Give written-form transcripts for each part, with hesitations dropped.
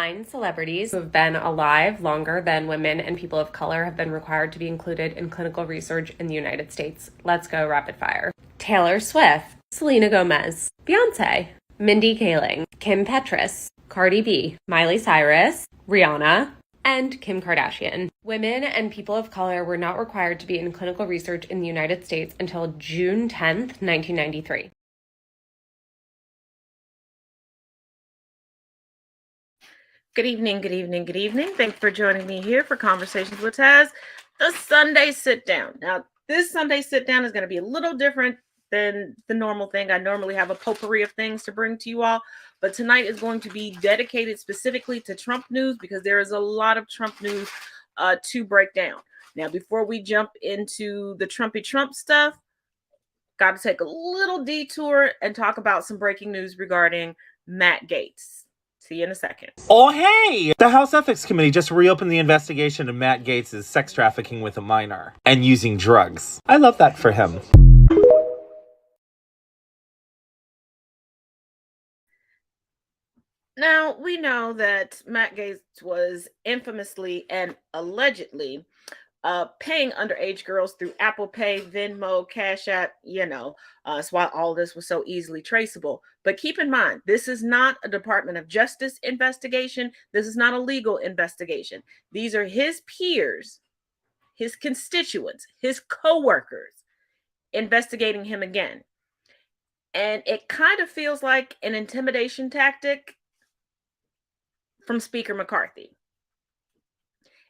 9 celebrities who have been alive longer than women and people of color have been required to be included in clinical research in the United States. Let's go rapid fire. Taylor Swift, Selena Gomez, Beyonce, Mindy Kaling, Kim Petras, Cardi B, Miley Cyrus, Rihanna, and Kim Kardashian. Women and people of color were not required to be in clinical research in the United States until June 10th, 1993. Good evening, good evening, good evening. Thanks for joining me here for Conversations with Taz, the Sunday Sit Down. Now, this Sunday Sit Down is going to be a little different than the normal thing. I normally have a potpourri of things to bring to you all, but tonight is going to be dedicated specifically to Trump news because there is a lot of Trump news to break down. Now, before we jump into the Trumpy Trump stuff, got to take a little detour and talk about some breaking news regarding Matt Gaetz. See you in a second. Oh, hey! The House Ethics Committee just reopened the investigation of Matt Gaetz' sex trafficking with a minor and using drugs. I love that for him. Now, we know that Matt Gaetz was infamously and allegedly paying underage girls through Apple Pay, Venmo, Cash App, that's why all this was so easily traceable. But keep in mind, this is not a Department of Justice investigation. This is not a legal investigation. These are his peers, his constituents, his coworkers investigating him again. And it kind of feels like an intimidation tactic from Speaker McCarthy.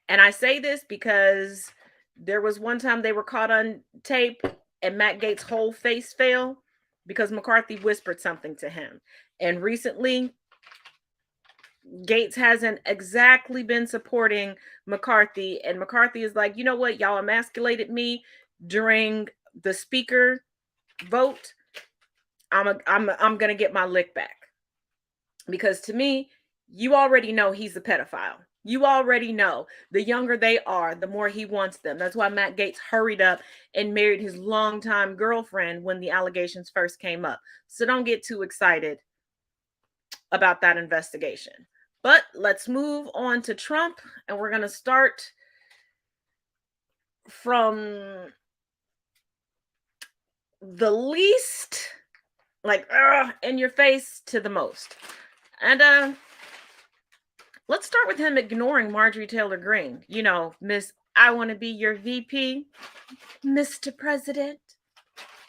And I say this because there was one time they were caught on tape and Matt Gaetz' whole face fell because McCarthy whispered something to him. And recently, Gaetz hasn't exactly been supporting McCarthy. And McCarthy is like, you know what? Y'all emasculated me during the speaker vote. I'm going to get my lick back. Because to me, you already know he's a pedophile. You already know the younger they are, the more he wants them. That's why Matt Gaetz hurried up and married his longtime girlfriend when the allegations first came up. So don't get too excited about that investigation. But let's move on to Trump, and we're going to start from the least, in your face to the most. And let's start with him ignoring Marjorie Taylor Greene. You know, Miss I Want to Be Your VP, Mr. President.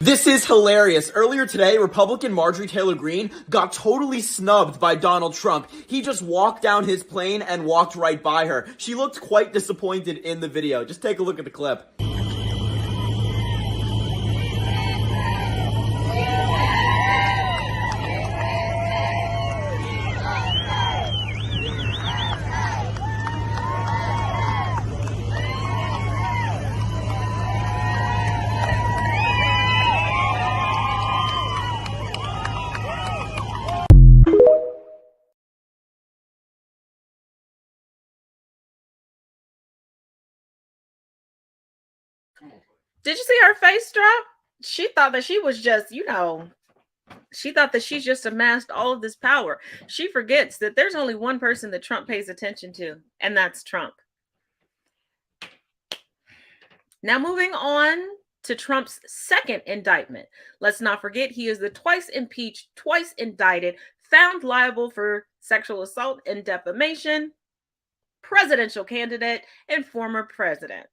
This is hilarious. Earlier today, Republican Marjorie Taylor Greene got totally snubbed by Donald Trump. He just walked down his plane and walked right by her. She looked quite disappointed in the video. Just take a look at the clip. Did you see her face drop? She thought that she was just, she thought that she's just amassed all of this power. She forgets that there's only one person that Trump pays attention to, and that's Trump. Now, moving on to Trump's second indictment. Let's not forget he is the twice impeached, twice indicted, found liable for sexual assault and defamation, presidential candidate, and former president.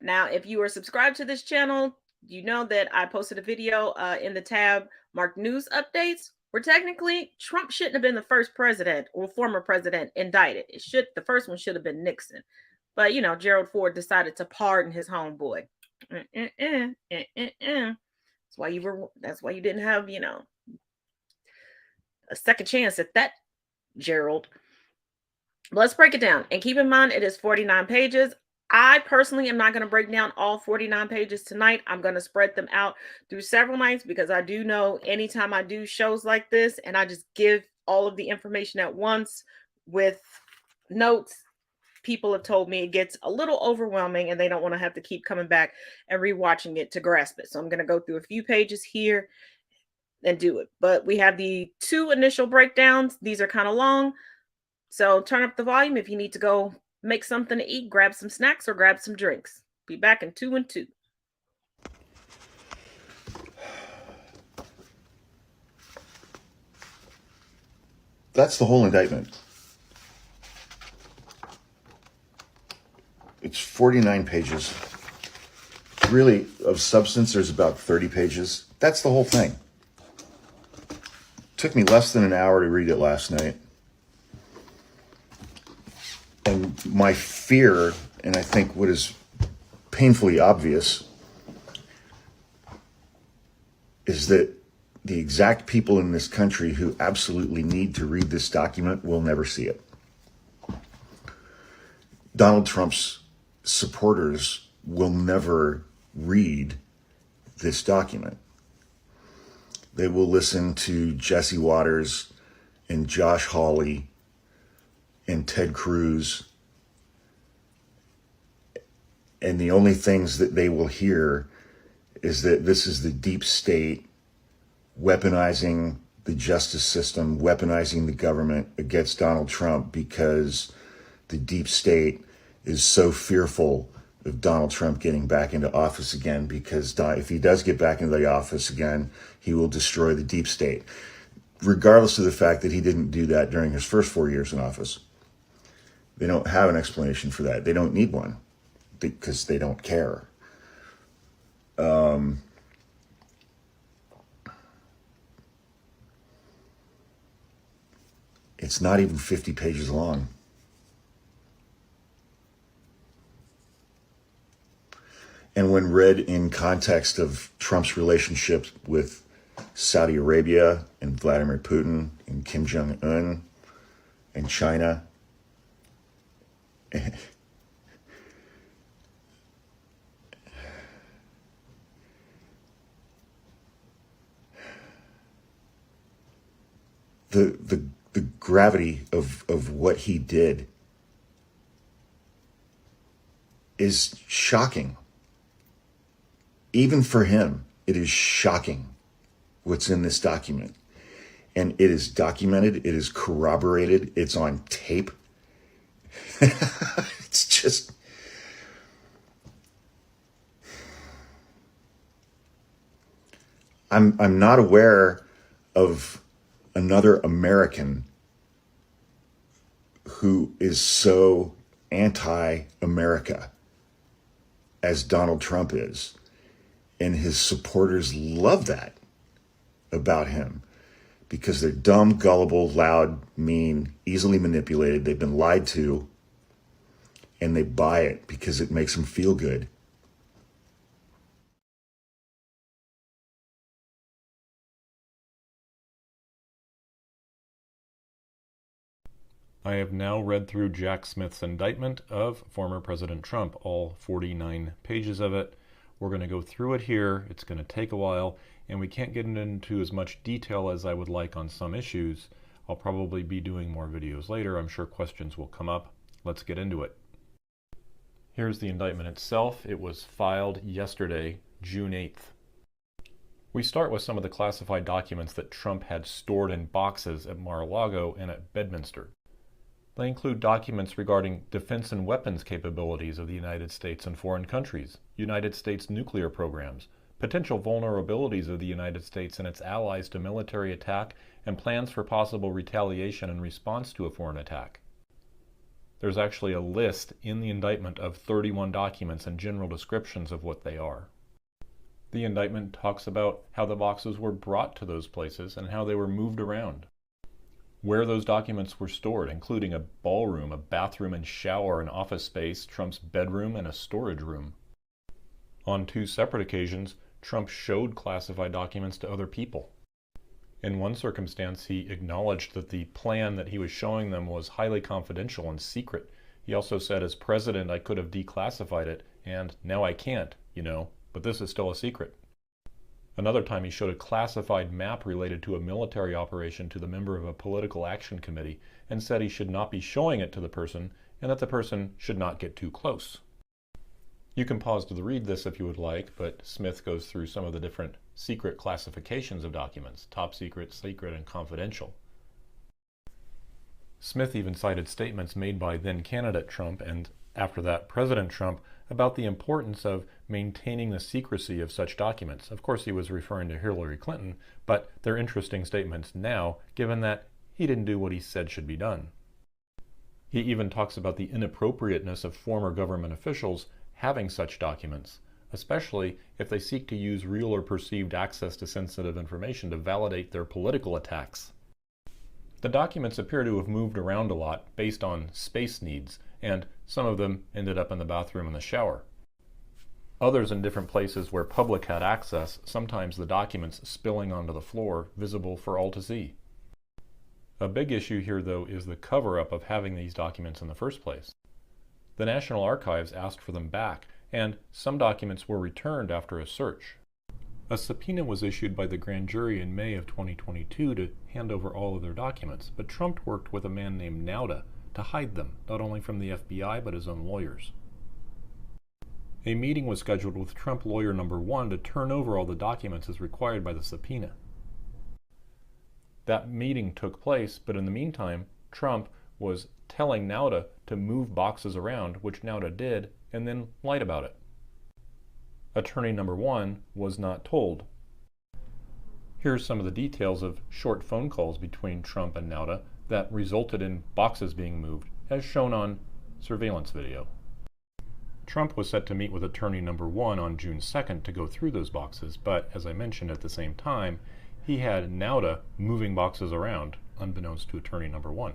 Now, if you are subscribed to this channel, you know that I posted a video in the tab marked News Updates, where technically Trump shouldn't have been the first president or former president indicted. The first one should have been Nixon. But, Gerald Ford decided to pardon his homeboy. That's why you didn't have, a second chance at that, Gerald. But let's break it down. And keep in mind, it is 49 pages. I personally am not going to break down all 49 pages tonight. I'm going to spread them out through several nights because I do know anytime I do shows like this and I just give all of the information at once with notes, people have told me it gets a little overwhelming and they don't want to have to keep coming back and rewatching it to grasp it. So I'm going to go through a few pages here and do it. But we have the 2 initial breakdowns. These are kind of long. So turn up the volume if you need to go make something to eat, grab some snacks, or grab some drinks. Be back in 2 and 2. That's the whole indictment. It's 49 pages. Really, of substance, there's about 30 pages. That's the whole thing. Took me less than an hour to read it last night. And my fear, and I think what is painfully obvious, is that the exact people in this country who absolutely need to read this document will never see it. Donald Trump's supporters will never read this document. They will listen to Jesse Waters and Josh Hawley and Ted Cruz, and the only things that they will hear is that this is the deep state weaponizing the justice system, weaponizing the government against Donald Trump, because the deep state is so fearful of Donald Trump getting back into office again, because if he does get back into the office again, he will destroy the deep state, regardless of the fact that he didn't do that during his first 4 years in office. They don't have an explanation for that. They don't need one because they don't care. It's not even 50 pages long. And when read in context of Trump's relationship with Saudi Arabia and Vladimir Putin and Kim Jong-un and China, the gravity of what he did is shocking. Even for him, it is shocking what's in this document. And it is documented, it is corroborated, it's on tape. It's just... I'm not aware of another American who is so anti-America as Donald Trump is. And his supporters love that about him, because they're dumb, gullible, loud, mean, easily manipulated. They've been lied to, and they buy it because it makes them feel good. I have now read through Jack Smith's indictment of former President Trump, all 49 pages of it. We're going to go through it here. It's going to take a while, and we can't get into as much detail as I would like on some issues. I'll probably be doing more videos later. I'm sure questions will come up. Let's get into it. Here's the indictment itself. It was filed yesterday, June 8th. We start with some of the classified documents that Trump had stored in boxes at Mar-a-Lago and at Bedminster. They include documents regarding defense and weapons capabilities of the United States and foreign countries, United States nuclear programs, potential vulnerabilities of the United States and its allies to military attack, and plans for possible retaliation in response to a foreign attack. There's actually a list in the indictment of 31 documents and general descriptions of what they are. The indictment talks about how the boxes were brought to those places and how they were moved around, where those documents were stored, including a ballroom, a bathroom and shower, an office space, Trump's bedroom, and a storage room. On 2 separate occasions, Trump showed classified documents to other people. In one circumstance, he acknowledged that the plan that he was showing them was highly confidential and secret. He also said, as president, I could have declassified it, and now I can't, but this is still a secret. Another time he showed a classified map related to a military operation to the member of a political action committee and said he should not be showing it to the person and that the person should not get too close. You can pause to read this if you would like, but Smith goes through some of the different secret classifications of documents, top secret, secret, and confidential. Smith even cited statements made by then-candidate Trump and, after that, President Trump about the importance of maintaining the secrecy of such documents. Of course, he was referring to Hillary Clinton, but they're interesting statements now, given that he didn't do what he said should be done. He even talks about the inappropriateness of former government officials having such documents, especially if they seek to use real or perceived access to sensitive information to validate their political attacks. The documents appear to have moved around a lot based on space needs, and some of them ended up in the bathroom and the shower. Others in different places where public had access, sometimes the documents spilling onto the floor, visible for all to see. A big issue here, though, is the cover-up of having these documents in the first place. The National Archives asked for them back, and some documents were returned after a search. A subpoena was issued by the grand jury in May of 2022 to hand over all of their documents, but Trump worked with a man named Nauta to hide them, not only from the FBI but his own lawyers. A meeting was scheduled with Trump lawyer number 1 to turn over all the documents as required by the subpoena. That meeting took place, but in the meantime, Trump was telling Nauta to move boxes around, which Nauta did, and then lied about it. Attorney number 1 was not told. Here's some of the details of short phone calls between Trump and Nauta that resulted in boxes being moved, as shown on surveillance video. Trump was set to meet with attorney number 1 on June 2nd to go through those boxes, but as I mentioned at the same time, he had Nauta moving boxes around, unbeknownst to attorney number 1.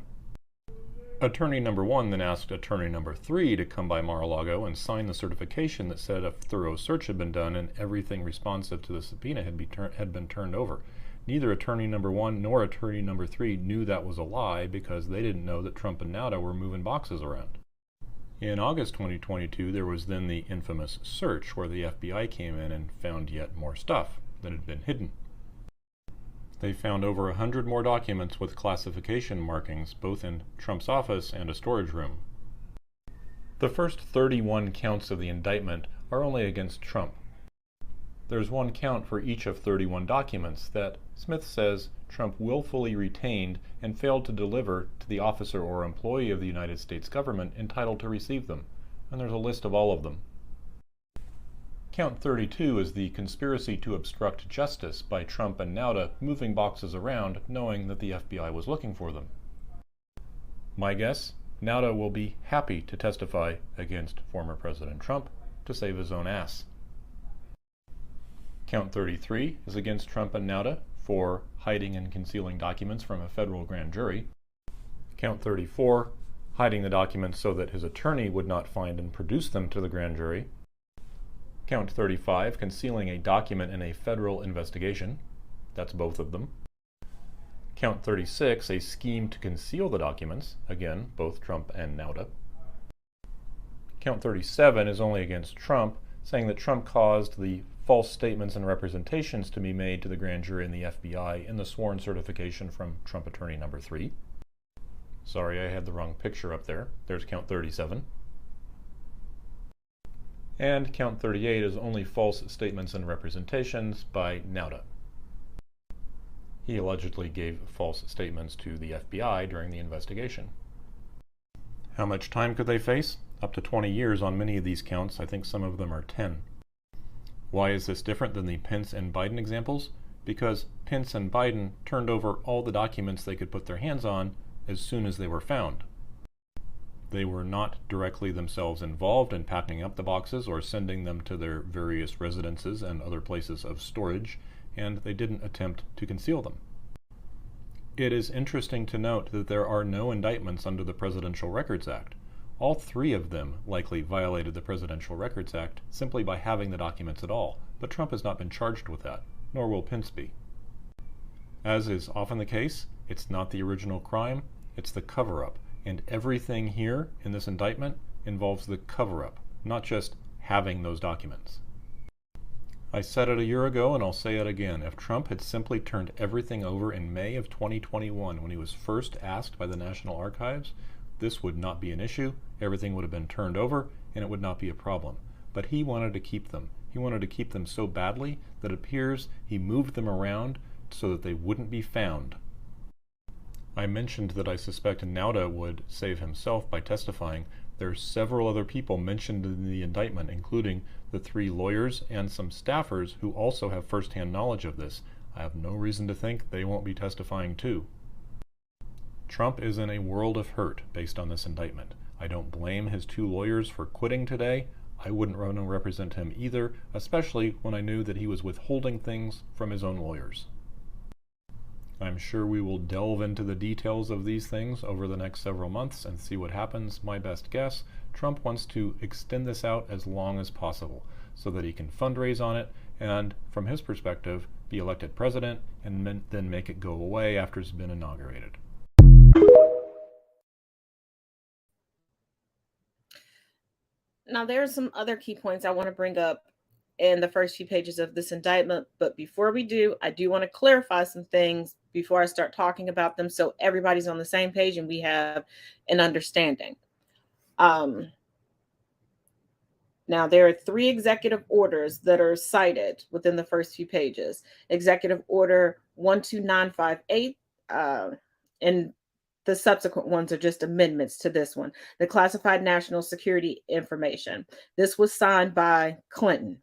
Attorney number 1 then asked attorney number 3 to come by Mar-a-Lago and sign the certification that said a thorough search had been done and everything responsive to the subpoena had been turned over. Neither attorney number 1 nor attorney number 3 knew that was a lie because they didn't know that Trump and Nauta were moving boxes around. In August 2022, there was then the infamous search where the FBI came in and found yet more stuff that had been hidden. They found over 100 more documents with classification markings, both in Trump's office and a storage room. The first 31 counts of the indictment are only against Trump. There's one count for each of 31 documents that Smith says Trump willfully retained and failed to deliver to the officer or employee of the United States government entitled to receive them, and there's a list of all of them. Count 32 is the conspiracy to obstruct justice by Trump and Nauta moving boxes around knowing that the FBI was looking for them. My guess, Nauta will be happy to testify against former President Trump to save his own ass. Count 33 is against Trump and Nauta for hiding and concealing documents from a federal grand jury. Count 34, hiding the documents so that his attorney would not find and produce them to the grand jury. Count 35, concealing a document in a federal investigation. That's both of them. Count 36, a scheme to conceal the documents. Again, both Trump and Nauta. Count 37 is only against Trump, saying that Trump caused the false statements and representations to be made to the grand jury and the FBI in the sworn certification from Trump attorney number 3. Sorry, I had the wrong picture up there. There's count 37. And count 38 is only false statements and representations by Nauta. He allegedly gave false statements to the FBI during the investigation. How much time could they face? Up to 20 years on many of these counts. I think some of them are 10. Why is this different than the Pence and Biden examples? Because Pence and Biden turned over all the documents they could put their hands on as soon as they were found. They were not directly themselves involved in packing up the boxes or sending them to their various residences and other places of storage, and they didn't attempt to conceal them. It is interesting to note that there are no indictments under the Presidential Records Act. All 3 of them likely violated the Presidential Records Act simply by having the documents at all, but Trump has not been charged with that, nor will Pence be. As is often the case, it's not the original crime, it's the cover-up. And everything here in this indictment involves the cover-up, not just having those documents. I said it a year ago and I'll say it again. If Trump had simply turned everything over in May of 2021 when he was first asked by the National Archives, this would not be an issue, everything would have been turned over, and it would not be a problem. But he wanted to keep them, He wanted to keep them so badly that it appears he moved them around so that they wouldn't be found. I mentioned that I suspect Nauta would save himself by testifying. There are several other people mentioned in the indictment, including the 3 lawyers and some staffers who also have first-hand knowledge of this. I have no reason to think they won't be testifying too. Trump is in a world of hurt based on this indictment. I don't blame his 2 lawyers for quitting today. I wouldn't want to represent him either, especially when I knew that he was withholding things from his own lawyers. I'm sure we will delve into the details of these things over the next several months and see what happens. My best guess, Trump wants to extend this out as long as possible so that he can fundraise on it and, from his perspective, be elected president and then make it go away after it's been inaugurated. Now, there are some other key points I want to bring up in the first few pages of this indictment. But before we do, I do want to clarify some things before I start talking about them so everybody's on the same page and we have an understanding. Now, there are 3 executive orders that are cited within the first few pages. Executive Order 12958, and the subsequent ones are just amendments to this one. The Classified National Security Information. This was signed by Clinton.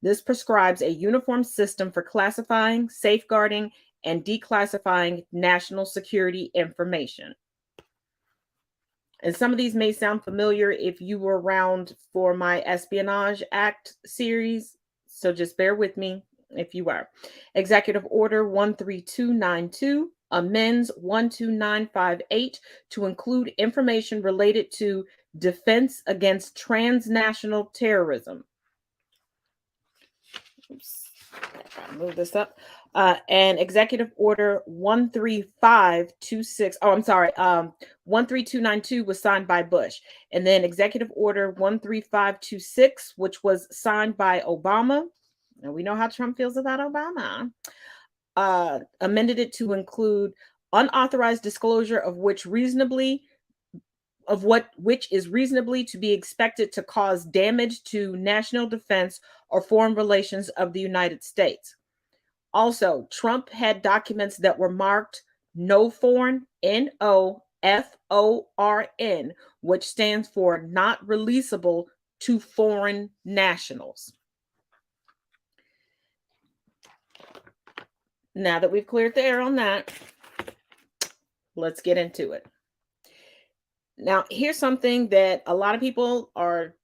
This prescribes a uniform system for classifying, safeguarding, and declassifying national security information. And some of these may sound familiar if you were around for my Espionage Act series, so just bear with me if you are. Executive Order 13292 amends 12958 to include information related to defense against transnational terrorism. Oops, I'll move this up. And Executive Order 13526. 13292 was signed by Bush. And then Executive Order 13526, which was signed by Obama. And we know how Trump feels about Obama. Amended it to include unauthorized disclosure of which is reasonably to be expected to cause damage to national defense or foreign relations of the United States. Also, Trump had documents that were marked no foreign, NOFORN, which stands for not releasable to foreign nationals. Now that we've cleared the air on that, let's get into it. Now, here's something that a lot of people are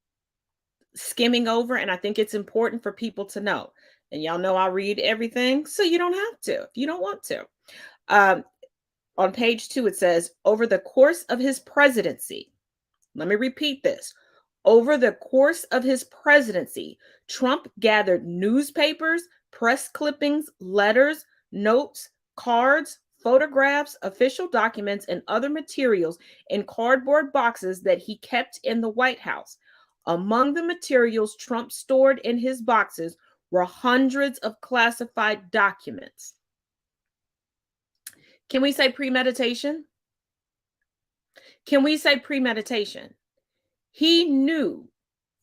skimming over, and I think it's important for people to know. And y'all know I read everything, so you don't have to if you don't want to. On page 2, it says, over the course of his presidency, let me repeat this. Over the course of his presidency, Trump gathered newspapers, press clippings, letters, notes, cards, photographs, official documents, and other materials in cardboard boxes that he kept in the White House. Among the materials Trump stored in his boxes were hundreds of classified documents. Can we say premeditation? Can we say premeditation? He knew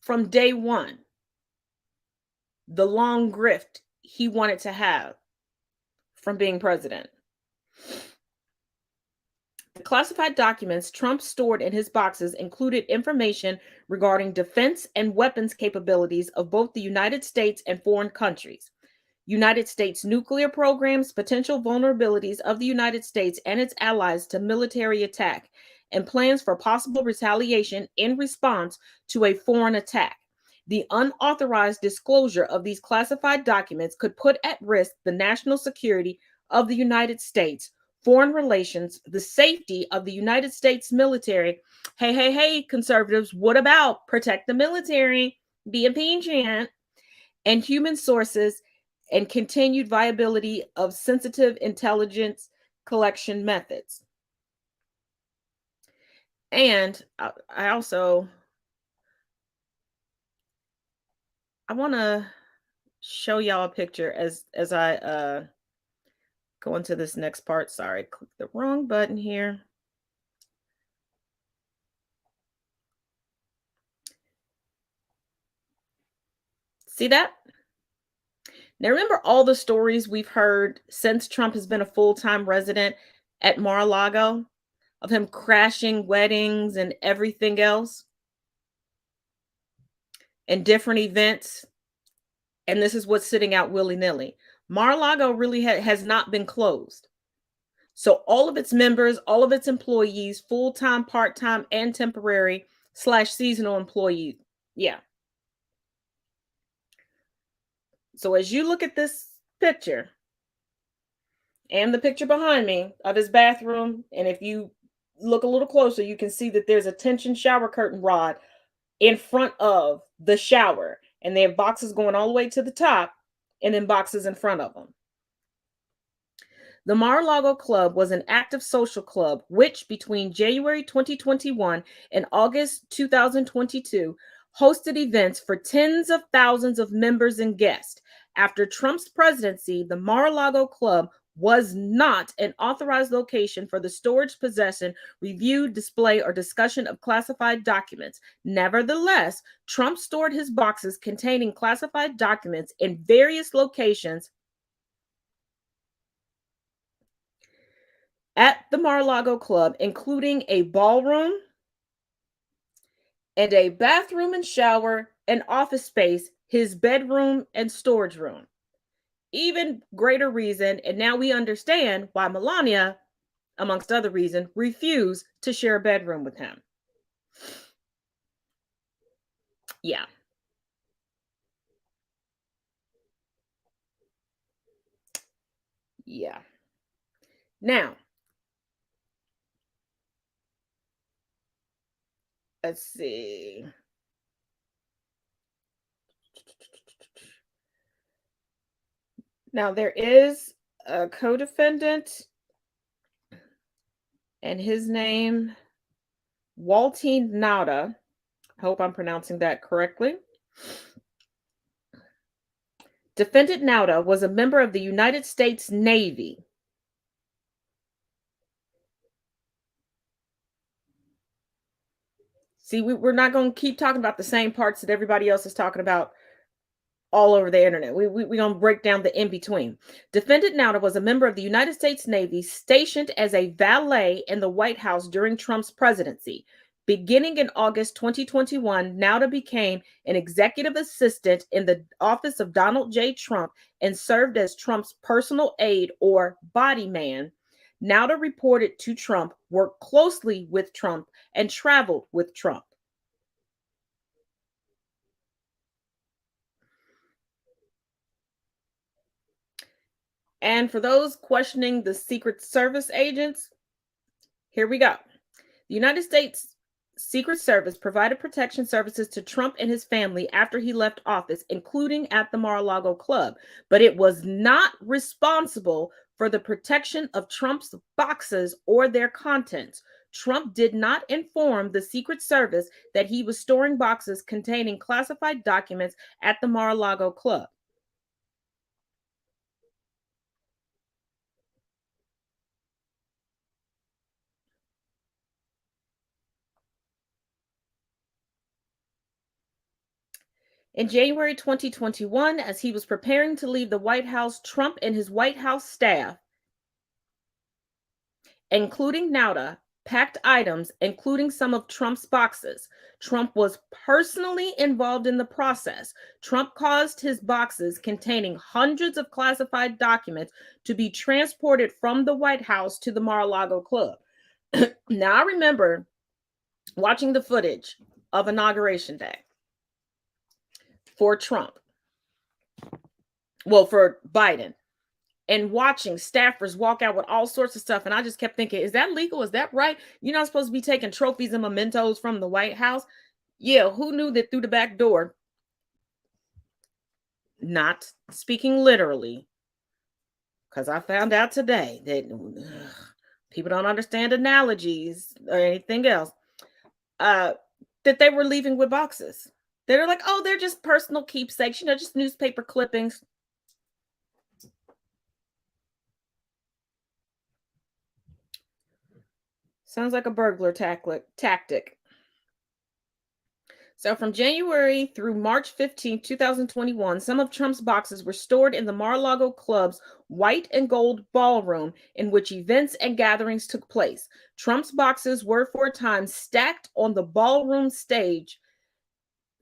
from day one the long grift he wanted to have from being president. The classified documents Trump stored in his boxes included information regarding defense and weapons capabilities of both the United States and foreign countries, United States nuclear programs, potential vulnerabilities of the United States and its allies to military attack, and plans for possible retaliation in response to a foreign attack. The unauthorized disclosure of these classified documents could put at risk the national security of the United States, foreign relations, the safety of the United States military. Hey, conservatives, what about protect the military, be impeachment, and human sources, and continued viability of sensitive intelligence collection methods. And I want to show y'all a picture as I go into this next part. Sorry, click the wrong button here. See that? Now, remember all the stories we've heard since Trump has been a full-time resident at Mar-a-Lago of him crashing weddings and everything else and different events. And this is what's sitting out willy-nilly. Mar-a-Lago really has not been closed. So all of its members, all of its employees, full-time, part-time, and temporary / seasonal employees. Yeah. So as you look at this picture and the picture behind me of his bathroom, and if you look a little closer, you can see that there's a tension shower curtain rod in front of the shower, and they have boxes going all the way to the top and then boxes in front of them. The Mar-a-Lago Club was an active social club which between January 2021 and August 2022 hosted events for tens of thousands of members and guests. After Trump's presidency, the Mar-a-Lago Club was not an authorized location for the storage, possession, review, display, or discussion of classified documents. Nevertheless, Trump stored his boxes containing classified documents in various locations at the Mar-a-Lago Club, including a ballroom and a bathroom and shower and office space, his bedroom and storage room. Even greater reason, and now we understand why Melania, amongst other reasons, refused to share a bedroom with him. Yeah. Yeah. Now, let's see. Now, there is a co-defendant, and his name, Waltine Nauta. Hope I'm pronouncing that correctly. Defendant Nauta was a member of the United States Navy. See, we're not going to keep talking about the same parts that everybody else is talking about all over the internet. We're going to break down the in-between. Defendant Nauta was a member of the United States Navy stationed as a valet in the White House during Trump's presidency. Beginning in August 2021, Nauta became an executive assistant in the office of Donald J. Trump and served as Trump's personal aide or body man. Nauta reported to Trump, worked closely with Trump, and traveled with Trump. And for those questioning the Secret Service agents, here we go. The United States Secret Service provided protection services to Trump and his family after he left office, including at the Mar-a-Lago Club, but it was not responsible for the protection of Trump's boxes or their contents. Trump did not inform the Secret Service that he was storing boxes containing classified documents at the Mar-a-Lago Club. In January 2021, as he was preparing to leave the White House, Trump and his White House staff, including Nauta, packed items, including some of Trump's boxes. Trump was personally involved in the process. Trump caused his boxes containing hundreds of classified documents to be transported from the White House to the Mar-a-Lago Club. Now, I remember watching the footage of Inauguration Day for Trump. Well, for Biden. And watching staffers walk out with all sorts of stuff. And I just kept thinking, is that legal? Is that right? You're not supposed to be taking trophies and mementos from the White House. Yeah, who knew that through the back door? Not speaking literally, because I found out today that people don't understand analogies or anything else, that they were leaving with boxes. They're like, oh, they're just personal keepsakes, just newspaper clippings. Sounds like a burglar tactic. So from January through March 15, 2021, some of Trump's boxes were stored in the Mar-a-Lago Club's white and gold ballroom in which events and gatherings took place. Trump's boxes were for a time stacked on the ballroom stage,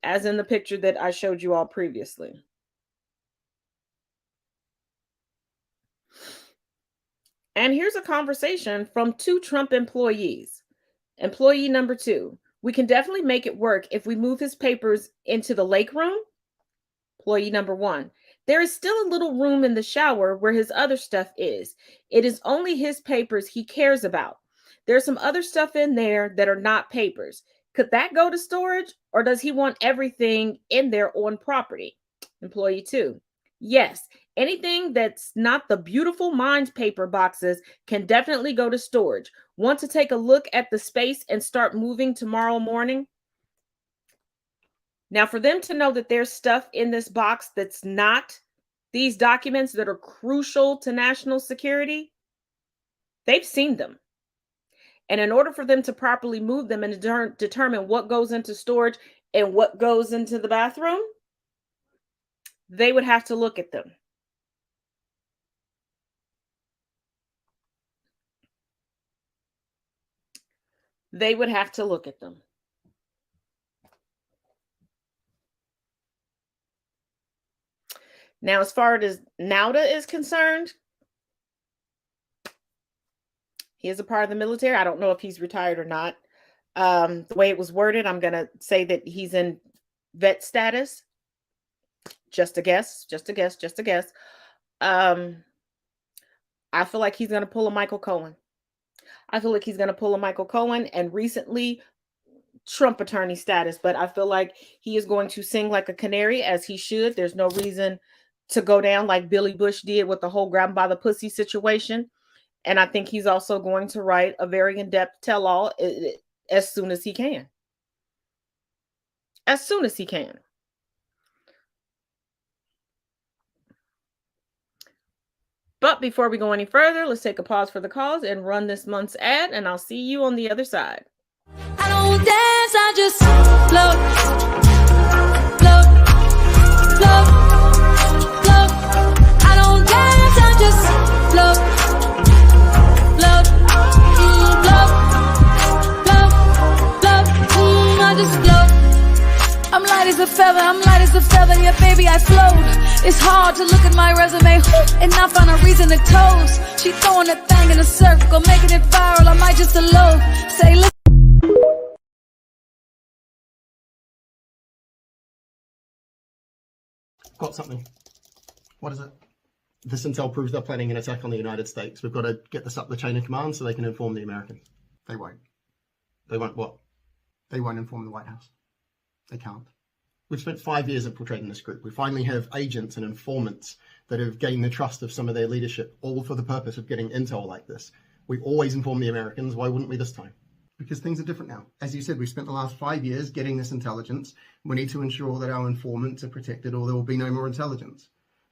as in the picture that I showed you all previously. And here's a conversation from 2 Trump employees. Employee number 2. We can definitely make it work if we move his papers into the lake room. Employee number 1. There is still a little room in the shower where his other stuff is. It is only his papers he cares about. There's some other stuff in there that are not papers. Could that go to storage, or does he want everything in there on property? Employee 2. Yes, anything that's not the beautiful Minds paper boxes can definitely go to storage. Want to take a look at the space and start moving tomorrow morning? Now, for them to know that there's stuff in this box that's not these documents that are crucial to national security, they've seen them. And in order for them to properly move them and determine what goes into storage and what goes into the bathroom, they would have to look at them. They would have to look at them. Now, as far as Nauta is concerned, he is a part of the military. I don't know if he's retired or not. The way it was worded, I'm going to say that he's in vet status. Just a guess. I feel like he's going to pull a Michael Cohen. And recently Trump attorney status, but I feel like he is going to sing like a canary, as he should. There's no reason to go down like Billy Bush did with the whole grab 'em by the pussy situation. And I think he's also going to write a very in-depth tell-all as soon as he can. But before we go any further, let's take a pause for the cause and run this month's ad, and I'll see you on the other side. I don't dance, I just float. I don't dance, I just float. I just float. I'm light as a feather, yeah baby I float. It's hard to look at my resume and not find a reason to toast. She throwing that thing in a circle, making it viral, I might just elope. Say listen. Got something. What is it? This intel proves they're planning an attack on the United States. We've got to get this up the chain of command so they can inform the Americans. They won't. They won't what? They won't inform the White House. They can't. We've spent 5 years infiltrating this group. We finally have agents and informants that have gained the trust of some of their leadership, all for the purpose of getting intel like this. We always inform the Americans. Why wouldn't we this time? Because things are different now. As you said, we've spent the last 5 years getting this intelligence. We need to ensure that our informants are protected or there will be no more intelligence.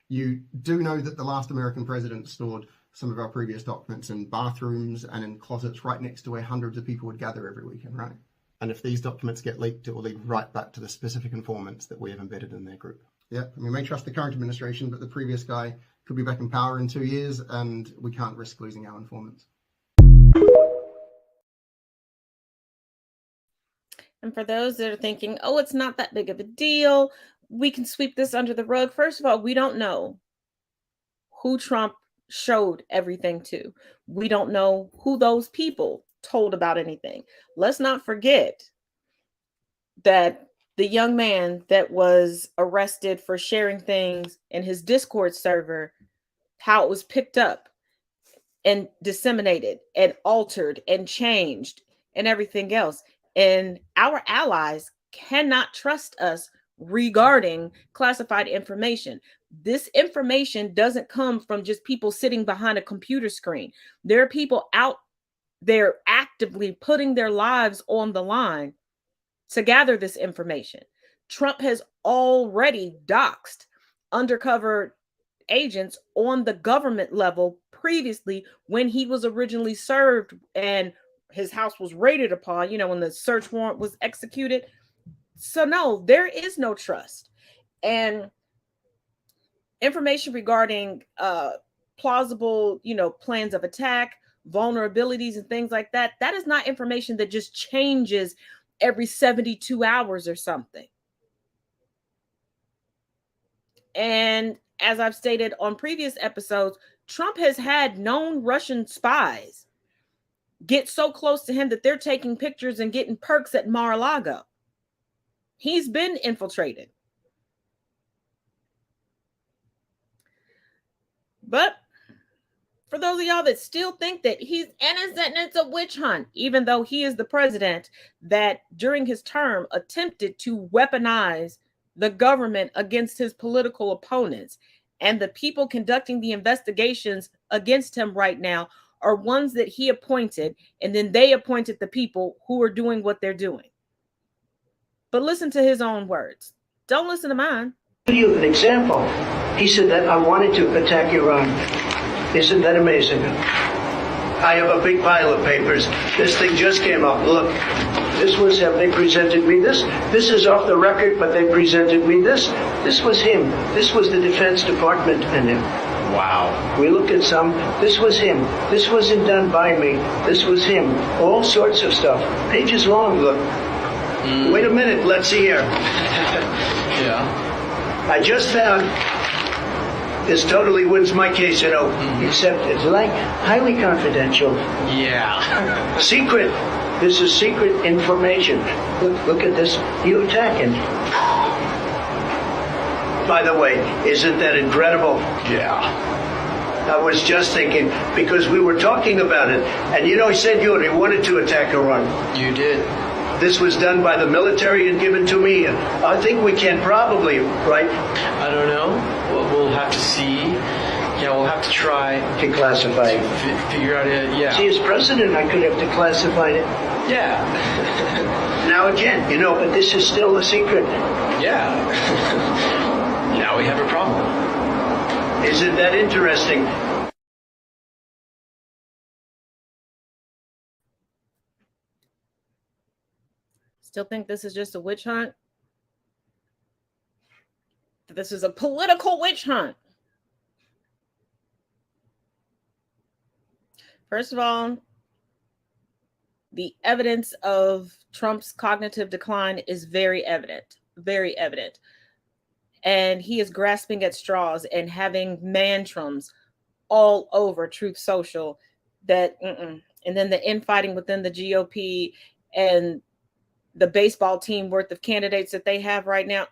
You do know that the last American president stored some of our previous documents in bathrooms and in closets right next to where hundreds of people would gather every weekend, right? And if these documents get leaked, it will lead right back to the specific informants that we have embedded in their group. Yeah, we may trust the current administration, but the previous guy could be back in power in 2 years, and we can't risk losing our informants. And for those that are thinking, oh, it's not that big of a deal, we can sweep this under the rug. First of all, we don't know who Trump showed everything to. We don't know who those people told about anything. Let's not forget that the young man that was arrested for sharing things in his Discord server, how it was picked up and disseminated and altered and changed and everything else. And our allies cannot trust us regarding classified information. This information doesn't come from just people sitting behind a computer screen. There are people out there actively putting their lives on the line to gather this information. Trump has already doxed undercover agents on the government level previously when he was originally served and his house was raided upon, when the search warrant was executed. So no, there is no trust. And information regarding plausible, plans of attack, vulnerabilities and things like that, that is not information that just changes every 72 hours or something. And as I've stated on previous episodes, Trump has had known Russian spies get so close to him that they're taking pictures and getting perks at Mar-a-Lago. He's been infiltrated. But for those of y'all that still think that he's innocent and it's a witch hunt, even though he is the president that during his term attempted to weaponize the government against his political opponents, and the people conducting the investigations against him right now are ones that he appointed, and then they appointed the people who are doing what they're doing. But listen to his own words. Don't listen to mine. I'll give you an example. He said that I wanted to attack Iran. Isn't that amazing? I have a big pile of papers. This thing just came up. Look, this was him. They presented me this. This is off the record, but they presented me this. This was him. This was the Defense Department and him. Wow. We look at some. This was him. This wasn't done by me. This was him. All sorts of stuff. Pages long, look. Wait a minute. Let's see here. Yeah. I just found... This totally wins my case, except it's like highly confidential. Yeah. Secret. This is secret information. Look at this. You attacking. By the way, isn't that incredible? Yeah. I was just thinking, because we were talking about it, and he said he wanted to attack Iran. You did. This was done by the military and given to me. I think we can probably, right? I don't know. We'll have to see. Yeah, we'll have to try. Declassify to figure out it, yeah. See, as president, I could have declassified it. Yeah. Now again, but this is still a secret. Yeah. Now we have a problem. Isn't that interesting? Still think this is just a witch hunt? This is a political witch hunt. First of all, the evidence of Trump's cognitive decline is very evident, very evident. And he is grasping at straws and having mantrums all over Truth Social that, and then the infighting within the GOP and the baseball team worth of candidates that they have right now.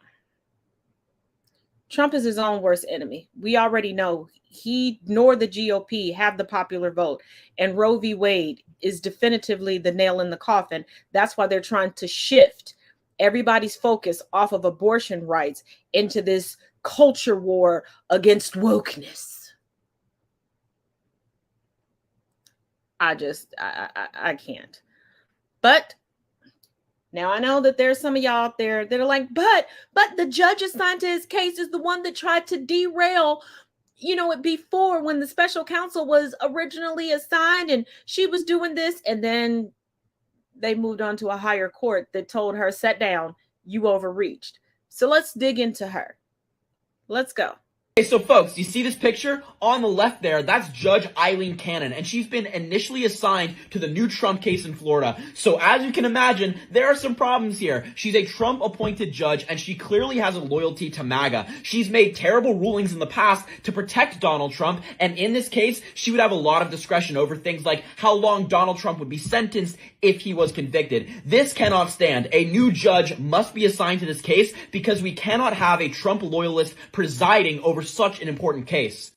Trump is his own worst enemy. We already know he nor the GOP have the popular vote. And Roe v. Wade is definitively the nail in the coffin. That's why they're trying to shift everybody's focus off of abortion rights into this culture war against wokeness. I can't. But now I know that there's some of y'all out there that are like, but the judge assigned to his case is the one that tried to derail, it before when the special counsel was originally assigned and she was doing this. And then they moved on to a higher court that told her, sit down, you overreached. So let's dig into her. Let's go. Okay, so folks, you see this picture? On the left there, that's Judge Eileen Cannon, and she's been initially assigned to the new Trump case in Florida. So as you can imagine, there are some problems here. She's a Trump-appointed judge, and she clearly has a loyalty to MAGA. She's made terrible rulings in the past to protect Donald Trump, and in this case, she would have a lot of discretion over things like how long Donald Trump would be sentenced if he was convicted. This cannot stand. A new judge must be assigned to this case because we cannot have a Trump loyalist presiding over such an important case.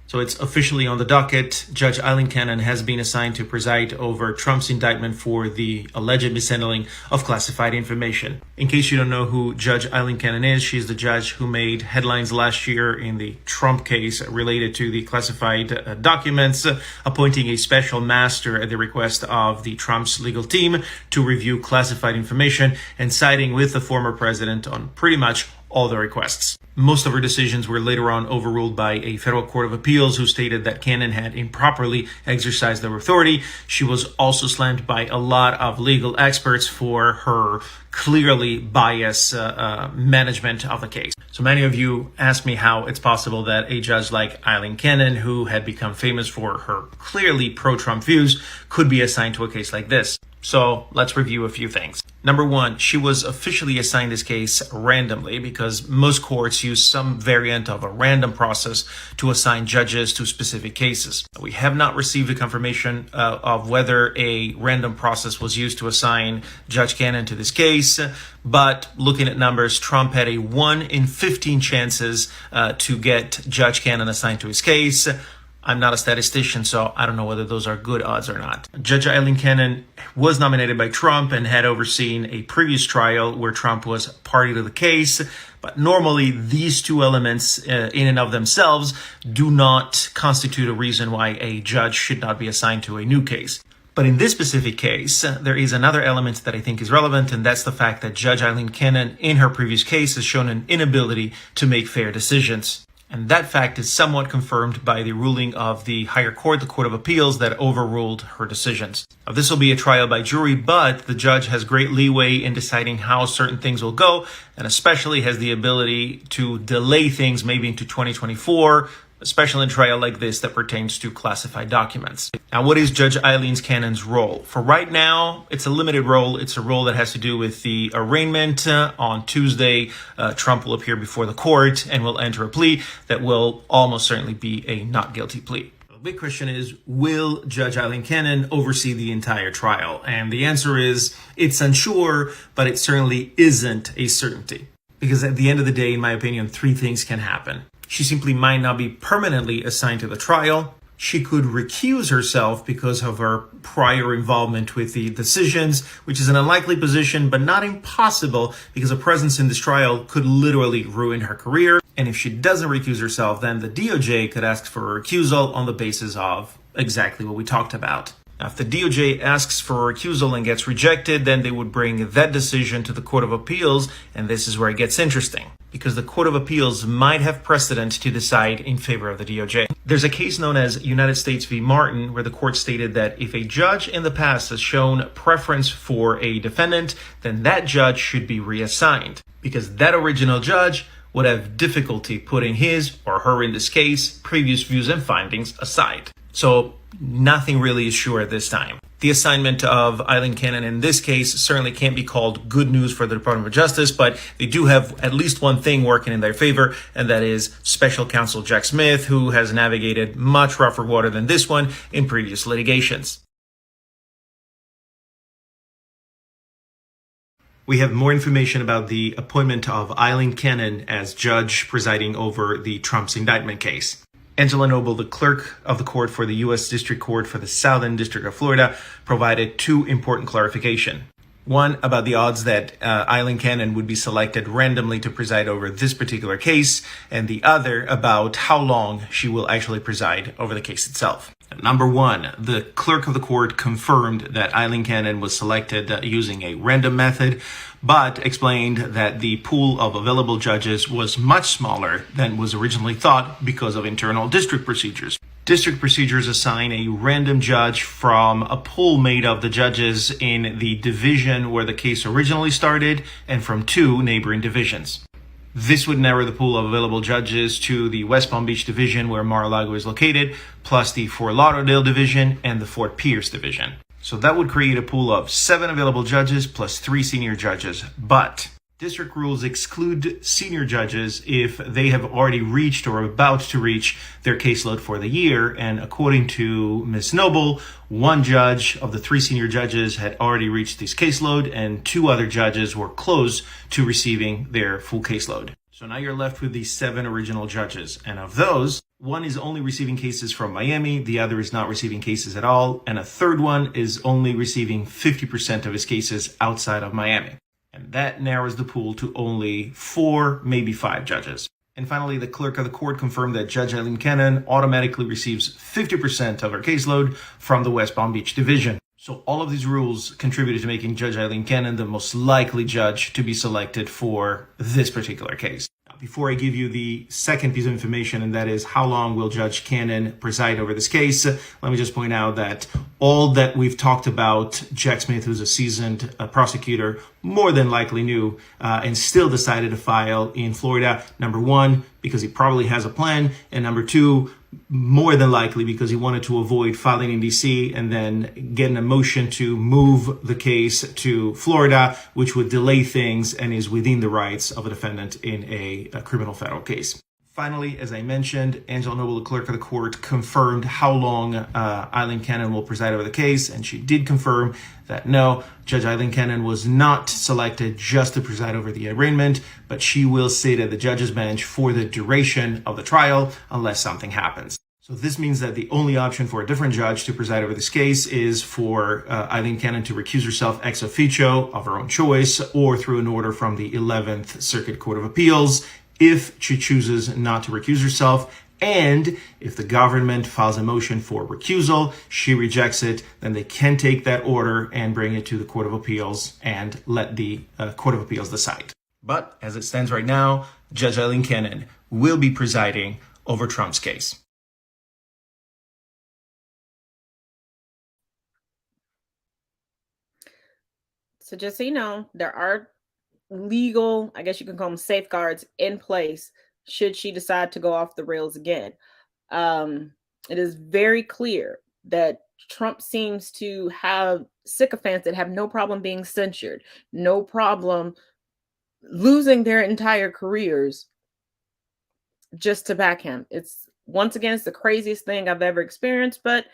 So it's officially on the docket. Judge Eileen Cannon has been assigned to preside over Trump's indictment for the alleged mishandling of classified information. In case you don't know who Judge Eileen Cannon is, she's the judge who made headlines last year in the Trump case related to the classified documents, appointing a special master at the request of the Trump's legal team to review classified information and siding with the former president on pretty much all the requests. Most of her decisions were later on overruled by a federal court of appeals who stated that Cannon had improperly exercised their authority. She was also slammed by a lot of legal experts for her clearly biased management of the case. So many of you asked me how it's possible that a judge like Eileen Cannon, who had become famous for her clearly pro-Trump views, could be assigned to a case like this. So let's review a few things. Number one, she was officially assigned this case randomly because most courts use some variant of a random process to assign judges to specific cases. We have not received a confirmation of whether a random process was used to assign Judge Cannon to this case, but looking at numbers, Trump had a 1 in 15 chances to get Judge Cannon assigned to his case. I'm not a statistician, so I don't know whether those are good odds or not. Judge Eileen Cannon was nominated by Trump and had overseen a previous trial where Trump was party to the case. But normally, these two elements in and of themselves do not constitute a reason why a judge should not be assigned to a new case. But in this specific case, there is another element that I think is relevant, and that's the fact that Judge Eileen Cannon, in her previous case, has shown an inability to make fair decisions. And that fact is somewhat confirmed by the ruling of the higher court, the Court of Appeals, that overruled her decisions. Now, this will be a trial by jury, but the judge has great leeway in deciding how certain things will go, and especially has the ability to delay things maybe into 2024, especially in a trial like this that pertains to classified documents. Now, what is Judge Eileen Cannon's role? For right now, it's a limited role. It's a role that has to do with the arraignment. On Tuesday, Trump will appear before the court and will enter a plea that will almost certainly be a not guilty plea. The big question is, will Judge Eileen Cannon oversee the entire trial? And the answer is, it's unsure, but it certainly isn't a certainty. Because at the end of the day, in my opinion, three things can happen. She simply might not be permanently assigned to the trial. She could recuse herself because of her prior involvement with the decisions, which is an unlikely position, but not impossible, because a presence in this trial could literally ruin her career. And if she doesn't recuse herself, then the DOJ could ask for a recusal on the basis of exactly what we talked about. Now, if the DOJ asks for a recusal and gets rejected, then they would bring that decision to the Court of Appeals, and this is where it gets interesting, because the Court of Appeals might have precedent to decide in favor of the DOJ. There's a case known as United States v. Martin, where the court stated that if a judge in the past has shown preference for a defendant, then that judge should be reassigned, because that original judge would have difficulty putting his, or her in this case, previous views and findings aside. So nothing really is sure at this time. The assignment of Eileen Cannon in this case certainly can't be called good news for the Department of Justice, but they do have at least one thing working in their favor, and that is Special Counsel Jack Smith, who has navigated much rougher water than this one in previous litigations. We have more information about the appointment of Eileen Cannon as judge presiding over the Trump's indictment case. Angela Noble, the clerk of the court for the U.S. District Court for the Southern District of Florida, provided two important clarifications. One, about the odds that Eileen Cannon would be selected randomly to preside over this particular case, and the other about how long she will actually preside over the case itself. Number one, the clerk of the court confirmed that Eileen Cannon was selected using a random method, but explained that the pool of available judges was much smaller than was originally thought because of internal district procedures. District procedures assign a random judge from a pool made of the judges in the division where the case originally started and from two neighboring divisions. This would narrow the pool of available judges to the West Palm Beach division where Mar-a-Lago is located, plus the Fort Lauderdale division and the Fort Pierce division. So that would create a pool of 7 available judges plus 3 senior judges. But district rules exclude senior judges if they have already reached or are about to reach their caseload for the year. And according to Ms. Noble, 1 judge of the 3 senior judges had already reached this caseload, and 2 other judges were close to receiving their full caseload. So now you're left with these 7 original judges. And of those, 1 is only receiving cases from Miami, the other is not receiving cases at all, and a third one is only receiving 50% of his cases outside of Miami. And that narrows the pool to only 4, maybe 5 judges. And finally, the clerk of the court confirmed that Judge Eileen Cannon automatically receives 50% of her caseload from the West Palm Beach division. So all of these rules contributed to making Judge Eileen Cannon the most likely judge to be selected for this particular case. Now, before I give you the second piece of information, and that is how long will Judge Cannon preside over this case, let me just point out that all that we've talked about, Jack Smith, who's a seasoned prosecutor, more than likely knew and still decided to file in Florida. Number one, because he probably has a plan, and number two, more than likely because he wanted to avoid filing in DC and then getting a motion to move the case to Florida, which would delay things and is within the rights of a defendant in a criminal federal case. Finally, as I mentioned, Angela Noble, the clerk of the court, confirmed how long Eileen Cannon will preside over the case, and she did confirm that no, Judge Eileen Cannon was not selected just to preside over the arraignment, but she will sit at the judge's bench for the duration of the trial unless something happens. So this means that the only option for a different judge to preside over this case is for Eileen Cannon to recuse herself ex officio of her own choice or through an order from the 11th Circuit Court of Appeals if she chooses not to recuse herself. And if the government files a motion for recusal, she rejects it, then they can take that order and bring it to the Court of Appeals and let the Court of Appeals decide. But as it stands right now, Judge Eileen Cannon will be presiding over Trump's case. So just so you know, there are legal, I guess you can call them safeguards in place should she decide to go off the rails again. It is very clear that Trump seems to have sycophants that have no problem being censured, no problem losing their entire careers just to back him. It's once again, it's the craziest thing I've ever experienced, but